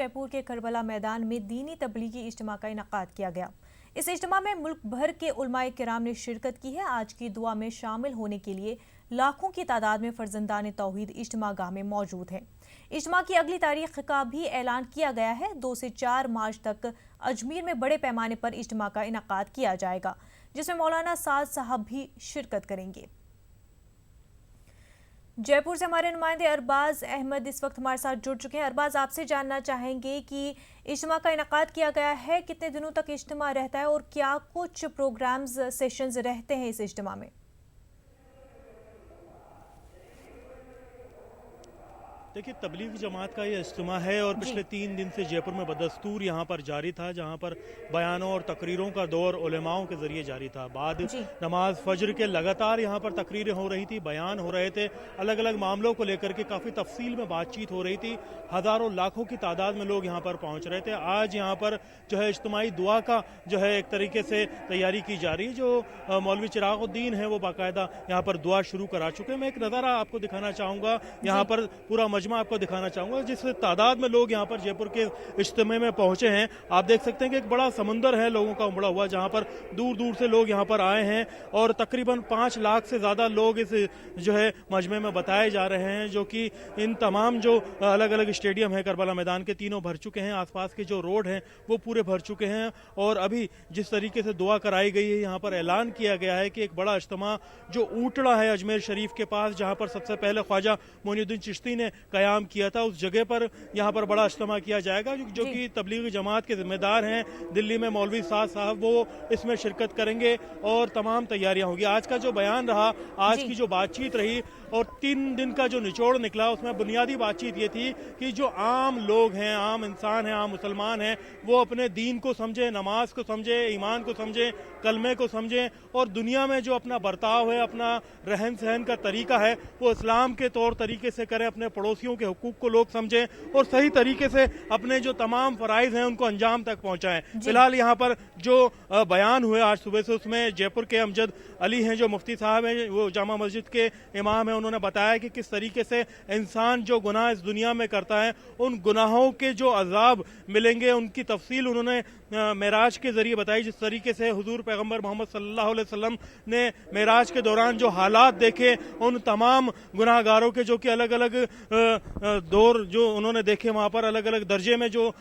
जयपुर के करबला मैदान में दीनी तबलीगी इज्तिमा का इनेकाद किया गया। इस इज्तिमा में मुल्क भर के उलमाए किराम ने शिरकत की है। आज की दुआ में शामिल होने के लिए लाखों की तादाद में फर्जंदान तौहीद इज्तिमा गाह में मौजूद हैं। इज्तिमा की अगली तारीख का भी ऐलान किया गया है। 2 से 4 मार्च तक अजमेर में बड़े पैमाने पर इज्तिमा का इनेकाद किया जाएगा, जिसमें मौलाना साद साहब भी शिरकत करेंगे। जयपुर से हमारे नुमाइंदे अरबाज अहमद इस वक्त हमारे साथ जुड़ चुके हैं। अरबाज, आपसे जानना चाहेंगे कि इज्तिमा का इनेकाद किया गया है, कितने दिनों तक इज्तिमा रहता है और क्या कुछ प्रोग्राम्स सेशंस रहते हैं इस इज्तिमा में? देखिए, तबलीग जमात का ये इज्तिमा है और पिछले 3 दिन से जयपुर में बदस्तूर यहाँ पर जारी था, जहाँ पर बयानों और तकरीरों का दौर उलेमाओं के जरिए जारी था। बाद नमाज फजर के लगातार यहाँ पर तकरीरें हो रही थी, बयान हो रहे थे, अलग अलग मामलों को लेकर के काफ़ी तफसील में बातचीत हो रही थी। हज़ारों लाखों की तादाद में लोग यहाँ पर पहुँच रहे थे। आज यहाँ पर जो है इज्तिमाई दुआ का जो है एक तरीके से तैयारी की जा रही है। जो मौलवी चिरागुद्दीन है वो बाकायदा यहाँ पर दुआ शुरू करा चुके हैं। मैं एक नज़ारा आपको दिखाना चाहूँगा, यहाँ पर पूरा मजमा आपको दिखाना चाहूंगा जिस तादाद में लोग यहाँ पर जयपुर के इज्तिमे में पहुंचे हैं। आप देख सकते हैं कि एक बड़ा समुंदर है लोगों का उमड़ा हुआ, जहाँ पर दूर दूर से लोग यहाँ पर आए हैं और तकरीबन 5 लाख से ज़्यादा लोग इस जो है मजमे में बताए जा रहे हैं, जो कि इन तमाम जो अलग अलग स्टेडियम है करबला मैदान के, तीनों भर चुके हैं। आसपास के जो रोड हैं वो पूरे भर चुके हैं और अभी जिस तरीके से दुआ कराई गई है, यहाँ पर ऐलान किया गया है कि एक बड़ा इज्तिमा जो ऊटड़ा है अजमेर शरीफ के पास, जहाँ पर सबसे पहले ख्वाजा मोइनुद्दीन चिश्ती ने कयाम किया था, उस जगह पर यहाँ पर बड़ा इज्तिमा किया जाएगा। जो कि तबलीग जमात के जिम्मेदार हैं दिल्ली में मौलवी साद साहब, वो इसमें शिरकत करेंगे और तमाम तैयारियां होंगी। आज का जो बयान रहा, आज की जो बातचीत रही और 3 दिन का जो निचोड़ निकला, उसमें बुनियादी बातचीत ये थी कि जो आम लोग हैं, आम इंसान हैं, आम मुसलमान हैं, वो अपने दीन को समझें, नमाज को समझें, ईमान को समझें, कलमे को समझें और दुनिया में जो अपना बर्ताव है, अपना रहन सहन का तरीका है, वो इस्लाम के तौर तरीके से करें, अपने पड़ोसियों के हुकूक को लोग समझें और सही तरीके से अपने जो तमाम फराइज हैं उनको अंजाम तक पहुंचाएं। फिलहाल यहाँ पर जो बयान हुए आज सुबह से, उसमें जयपुर के अमजद अली हैं जो मुफ्ती साहब हैं, वो जामा मस्जिद के इमाम हैं, उन्होंने बताया कि किस तरीके से इंसान जो गुनाह इस दुनिया में करता है, उन गुनाहों के जो अजाब मिलेंगे उनकी तफसील उन्होंने मेराज के जरिए बताई। जिस तरीके से हुजूर पैगंबर मोहम्मद सल्लल्लाहु अलैहि वसल्लम ने मेराज के दौरान जो हालात देखे, उन तमाम गुनाहगारों के जो कि अलग अलग दौर जो उन्होंने देखे, वहाँ पर अलग अलग दर्जे में जो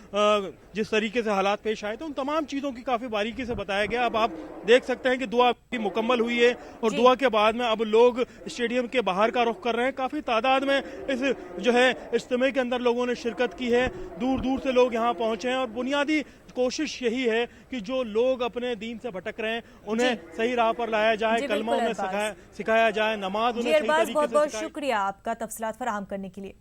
जिस तरीके से हालात पेश आए थे, उन तमाम चीज़ों की काफ़ी बारीकी से बताया गया। अब आप देख सकते हैं कि दुआ मुकम्मल हुई है और दुआ के बाद में अब लोग स्टेडियम के बाहर का रुख कर रहे हैं। काफ़ी तादाद में इस जो है इज्तिमे के अंदर लोगों ने शिरकत की है, दूर दूर से लोग यहाँ पहुँचे हैं और बुनियादी कोशिश यही है कि जो लोग अपने दीन से भटक रहे हैं उन्हें सही राह पर लाया जाए, कलमा उन्हें सिखाया जाए, नमाज उन्हें सही तरीके से बहुत बहुत शुक्रिया आपका तफसीलात फराहम करने के लिए।